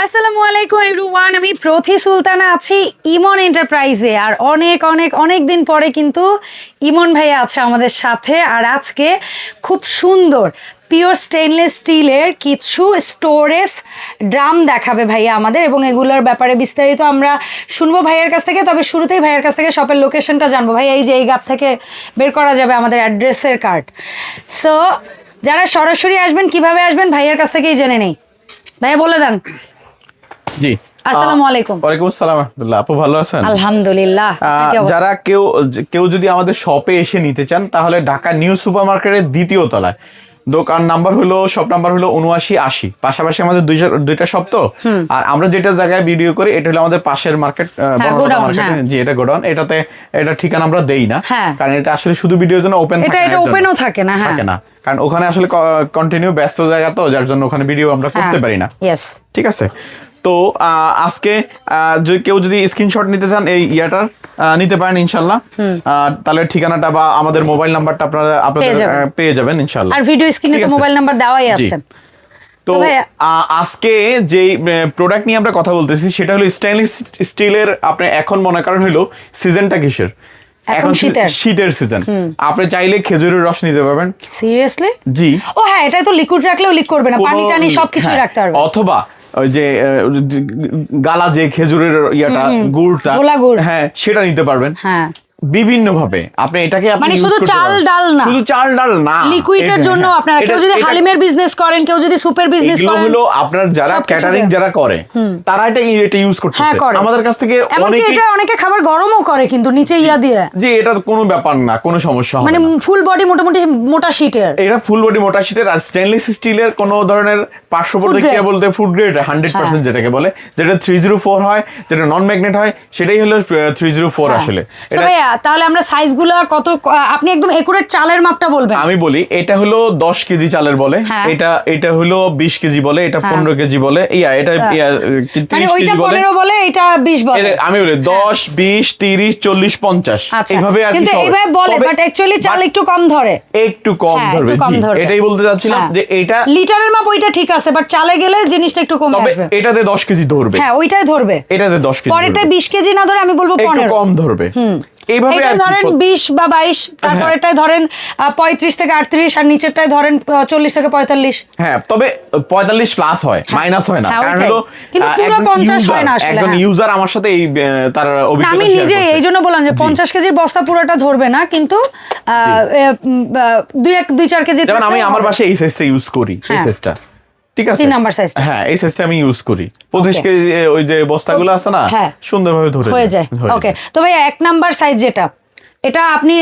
আসসালামু আলাইকুম এভরিওয়ান, আমি প্রথি সুলতানা আছি ইমন এন্টারপ্রাইজে। আর অনেক দিন পরে কিন্তু ইমন ভাইয়া আছে আমাদের সাথে। আর আজকে খুব সুন্দর পিওর স্টেনলেস স্টিলের কিছু স্টোরেজ ড্রাম দেখাবে ভাইয়া আমাদের, এবং এগুলোর ব্যাপারে বিস্তারিত আমরা শুনবো ভাইয়ার কাছ থেকে। তবে শুরুতেই ভাইয়ার কাছ থেকে শপের লোকেশনটা জানবো। ভাইয়া, এই যে এই গাপ থেকে বের করা যাবে আমাদের অ্যাড্রেসের কার্ড। সো যারা সরাসরি আসবেন কিভাবে আসবেন ভাইয়ার কাছ থেকেই জেনে নেই। ভাইয়া বলে দেন। জি, আসসালামু আলাইকুম। ওয়ালাইকুম আসসালাম রাহমাতুল্লাহ। আপু ভালো আছেন? আলহামদুলিল্লাহ। যারা কেউ যদি আমাদের শপে এসে নিতে চান তাহলে ঢাকা নিউ সুপারমার্কেটের দ্বিতীয় তলায়, দোকান নাম্বার হলো, শপ নাম্বার হলো 7980। পাশাপাশি আমাদের দুইটা শপ তো। আর আমরা যেটা জায়গায় ভিডিও করি এটা হলো আমাদের পাশের মার্কেট, জি এটা গোডাউন। এটা ঠিকানা আমরা দেই না, কারণ এটা আসলে শুধু ভিডিওর জন্য ওপেন থাকে, এটা ওপেনও থাকে না, থাকে না, কারণ ওখানে আসলে কন্টিনিউ ব্যস্ত জায়গা তো, যার জন্য ওখানে ভিডিও আমরা করতে পারি না। ঠিক আছে, তো আজকে কেউ যদি স্ক্রিনশট নিতে চান এই ইয়াটার নিতে পারেন ইনশাল্লাহ। তাহলে ঠিকানাটা বা আমাদের মোবাইল নাম্বারটা আপনাদের পেয়ে যাবেন ইনশাল্লাহ। আর ভিডিও স্ক্রিনে তো মোবাইল নাম্বার দেওয়াই আছে। তো আজকে যে প্রোডাক্ট নিয়ে আমরা কথা বলতেছি সেটা হলো স্টেনলেস স্টিলের। আপনি এখন মনে করেন হলো সিজনটা কিসের? এখন শীতের সিজন। আপনি চাইলে খেজুরের রস নিতে পারবেন। সিরিয়াসলি? জি। ও হ্যাঁ, এটা তো লিকুইড রাখলেও লিক করবে না, পানি টানি সবকিছুই রাখতে পারবে। অথবা ওই যে গালা যে খেজুরের ইয়াটা, গুড়টা, হ্যাঁ সেটা নিতে পারবেন। হ্যাঁ, বিভিন্ন ভাবে আপনি এটাকে মানে শুধু চাল ডাল না, শুধু চাল ডাল না, লিকুইডের জন্য আপনারা কেউ যদি হালিমের বিজনেস করেন, কেউ যদি সুপের বিজনেস করেন, এগুলো হলো আপনার যারা ক্যাটারিং যারা করে তারা এটা ইউজ করতেছে আমাদের কাছ থেকে। অনেকে খাবার গরমও করে কিন্তু নিচে ইয়া দিয়ে। যে এটা কোনো ব্যাপার না, কোনো সমস্যা হবে না। মানে ফুল বডি মোটামুটি মোটা শীটের, এটা ফুল বডি মোটা শীটের। আর স্টেনলেস স্টিলের কোনো ধরনের পার্শ্ব প্রতিক্রিয়া বলতে ফুড গ্রেড 100% যেটাকে বলে, যেটা 304 হয়, যেটা নন ম্যাগনেট হয়, সেটাই হলো 304 আসলে। তাহলে আমরা সাইজগুলো কত, আপনি একদম একুরেট চালের মাপটা বলবেন। আমি বলি, এটা হলো 10 কেজি চালের বলে, এটা হলো 20 কেজি বলে, এটা 15 কেজি বলে, এটা 30 কেজি বলে, 15 বলে, এটা 20 বলে। আমি বলি 10 20 30 40 50 এইভাবে আর কি। কিন্তু এইভাবে বলে, বাট অ্যাকচুয়ালি চাল একটু কম ধরে, একটু কম ধরবে। এটাই বলতে যাচ্ছিলাম যে এটা লিটারের মাপ ওইটা ঠিক আছে, বাট চালে গেলে জিনিসটা একটু কমে আসবে। এটাতে 10 কেজি ধরবে। হ্যাঁ, ওইটাই ধরবে। এটাতে 10 কেজি, পরেরটা 20 কেজি না ধরে আমি বলবো 15, একটু কম ধরবে। এইভাবে ধরেন 20 বা 22, তারপরেরটাই ধরেন 35 থেকে 38, আর নিচেরটাই ধরেন 40 থেকে 45। হ্যাঁ, তবে 45 প্লাস হয়, মাইনাস হয় না। কারণ হলো কিন্তু পুরো 50 হয় না আসলে। একজন ইউজার আমার সাথে এই তার অভিজ্ঞতা আমি নিজে এইজন্য বললাম যে 50 কেজির বস্তা পুরোটা ধরবে না, কিন্তু 2-4 কেজি। যেমন আমি আমার বাসায় এই সাইজটা ইউজ করি, এই সাইজটা, ঠিক আছে, 3 নাম্বার সাইজটা। হ্যাঁ, এই সাইজটা আমি ইউজ করি। 25 কেজি ওই যে বস্তাগুলো আছে না, সুন্দরভাবে ধরে হয়ে যায়। ওকে, তো ভাই 1 নাম্বার সাইজ যেটা, এটা আপনি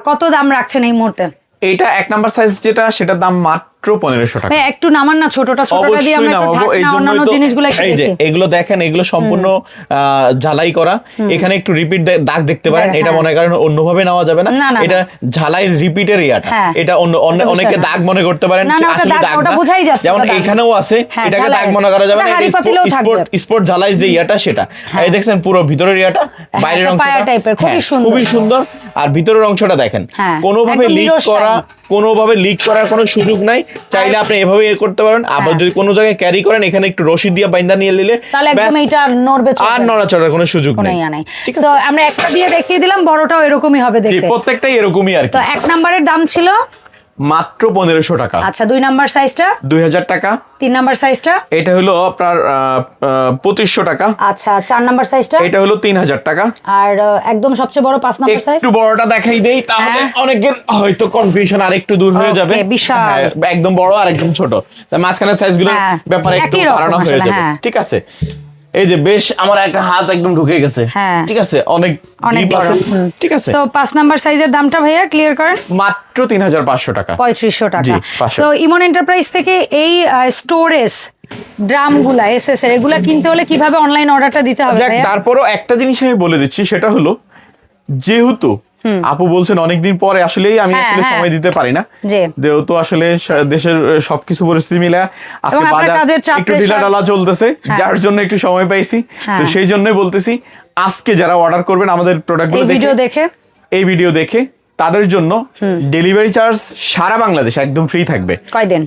কত দাম রাখছেন এই মুহূর্তে? এটা 1 নাম্বার সাইজ যেটা, সেটার দাম মাত্র 1500 টাকা। ভাই একটু নামান না, ছোটটা দিয়ে আমরা অন্যান্য জিনিসগুলো একটু দেখি। এগুলো দেখেন, এগুলো সম্পূর্ণ ঝালাই করা। এখানে একটু রিপিট দাগ দেখতে পারেন। এটা মনে করেন অন্যভাবে নেওয়া যাবে না, এটা ঝালাই রিপিটের ইয়াটা। এটা অনেকে দাগ মনে করতে পারেন, আসলে দাগ না। যেমন এখানেও আছে, এটাকে দাগ মনে করা যাবে না। স্পট ঝালাই যে ইয়াটা, সেটা এই দেখছেন পুরো ভিতরের ইয়াটা, বাইরের অংশটা খুবই সুন্দর। আর ভিতরের অংশটা দেখেন, কোনোভাবে লিক করার কোনো সুযোগ নাই। চাইলে আপনি এভাবে করতে পারেন। আবার যদি কোনো জায়গায় ক্যারি করেন, এখানে একটু রশি দিয়ে বাইন্দা নিয়ে নিলে আর নড়াচড়ার কোনো সুযোগ নেই। তো আমরা একটা দিয়ে দেখিয়ে দিলাম, বড়টাও এরকমই হবে দেখতে, প্রত্যেকটাই এরকমই আর কি। তো 1 নাম্বারের দাম ছিল মাত্র 1500 টাকা। আচ্ছা, 2 নাম্বার সাইজটা 2000 টাকা। 3 নাম্বার সাইজটা এটা হলো আপনার 2500 টাকা। আচ্ছা, 4 নাম্বার সাইজটা এটা হলো 3000 টাকা। আর একদম সবচেয়ে বড় 5 নাম্বার সাইজ, একটু বড়টা দেখাই দেই, তাহলে অনেকের হয়তো কনফিউশন আর একটু দূর হয়ে যাবে। একদম বড় আর একদম ছোট, মাঝখানের সাইজগুলোর ব্যাপারে একটু ধারণা হয়ে যাবে। ঠিক আছে, এই যে বেশ আমার একটা হাত একদম ঢুকে গেছে। ঠিক আছে, অনেক বড়। ঠিক আছে, সো 5 নাম্বার সাইজের দামটা ভাইয়া ক্লিয়ার করেন। মাত্র 3500 টাকা, 3500 টাকা। সো ইমন এন্টারপ্রাইজ থেকে এই স্টোরেজ ড্রামগুলা এসএস এর এগুলা কিনতে হলে কিভাবে অনলাইন অর্ডারটা দিতে হবে ভাইয়া? তারপরও একটা জিনিস আমি বলে দিচ্ছি, সেটা হলো যেহেতু আপু বলছেন অনেকদিন পরে, আসলেই আমি আসলে সময় দিতে পারি না, যেহেতু আসলে দেশের সবকিছু পরিস্থিতি মিলে আজকে বাজার একটু ঢিলাঢালা চলতেছে, যার জন্য একটু সময় পাইছি। তো সেই জন্যই বলতেছি, আজকে যারা অর্ডার করবেন আমাদের প্রোডাক্টগুলো দেখে, এই ভিডিও দেখে, তাদের জন্য ডেলিভারি চার্জ সারা বাংলাদেশ একদম ফ্রি থাকবে। কয়দিন?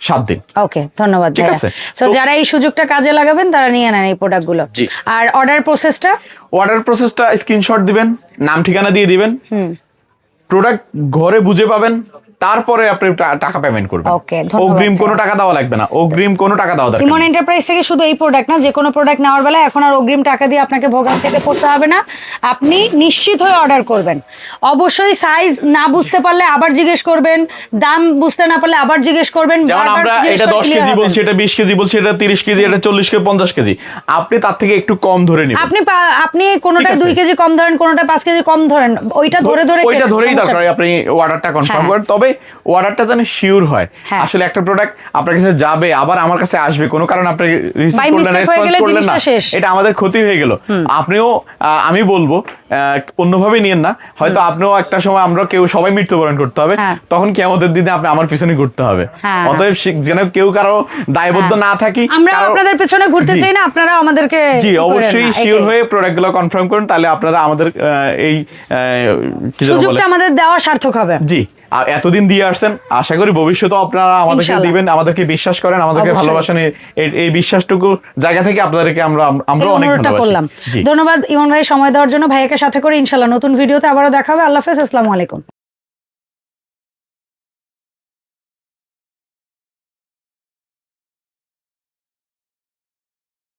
7 দিন। ওকে, ধন্যবাদ। ঠিক আছে, সো যারা এই সুযোগটা কাজে লাগাবেন তারা নিয়ে নেন এই প্রোডাক্টগুলো। আর অর্ডার প্রসেসটা স্ক্রিনশট দিবেন, নাম ঠিকানা দিয়ে দিবেন, প্রোডাক্ট ঘরে বুঝে পাবেন, তারপরে আপনি টাকা পেমেন্ট করবেন। অগ্রিম কোনো টাকা দেওয়া লাগবে না, অগ্রিম কোনো টাকা দেওয়া দরকার নেই। ইমন এন্টারপ্রাইজ থেকে শুধু এই প্রোডাক্ট না, যে কোনো প্রোডাক্ট নেওয়ার বেলায় এখন আর অগ্রিম টাকা দিয়ে আপনাকে ভোগান্তিতে পড়তে হবে না। আপনি নিশ্চিত হয়ে অর্ডার করবেন। অবশ্যই সাইজ না বুঝতে পারলে আবার জিজ্ঞেস করবেন, দাম বুঝতে না পারলে আবার জিজ্ঞেস করবেন। যেমন আমরা এটা 10 কেজি বলছি, এটা 20 কেজি বলছি, এটা 30 কেজি, এটা 40 কেজি, 50 কেজি, আপনি তার থেকে একটু কম ধরে নিবেন। আপনি কোনোটা 2 কেজি কম ধরেন, কোনোটা 5 কেজি কম ধরেন, ওইটা ধরেই দরকার আপনি অর্ডারটা কনফার্ম করেন। তবে অর্ডারটা যেন শিওর হয়। আসলে একটা প্রোডাক্ট আপনার কাছে যাবে, আবার আমার কাছে আসবে, কোনো কারণে আপনি রিসিভ করলেন না, রেসপন্স করলেন না, এটা আমাদের ক্ষতি হয়ে গেল। আপনিও, আমি বলবো অন্যভাবে নিয়েন না। হয়তো আপনিও একটা সময়, আমরা সবাই মৃত্যুবরণ করতে হবে, তখন কিয়ামতের দিনে আপনি আমার পিছনে ঘুরতে হবে। অতএব যেন কেউ কারো দায়বদ্ধ না থাকি। আমরা আপনাদের পেছনে ঘুরতে চাই না, আপনারা আমাদেরকে অবশ্যই শিওর হয়ে প্রোডাক্টগুলো কনফার্ম করুন, তাহলে আপনারা আমাদের এই সুযোগটা আমাদের দেওয়া সার্থক হবে। জি, এতদিন দিয়ে আসছেন, আশা করি ভবিষ্যতেও আপনারা আমাদেরকে দিবেন, আমাদেরকে বিশ্বাস করেন, আমাদেরকে ভালোবাসেন। এই বিশ্বাসটুকু জায়গা থেকে আপনাদেরকে আমরা অনেক ভালোবাসি। ধন্যবাদ ইমন ভাই সময় দেওয়ার জন্য। ভাইয়াকে সাথে করে ইনশাআল্লাহ নতুন ভিডিওতে আবারও দেখা হবে। আল্লাহ হাফেজ, আসসালামু আলাইকুম।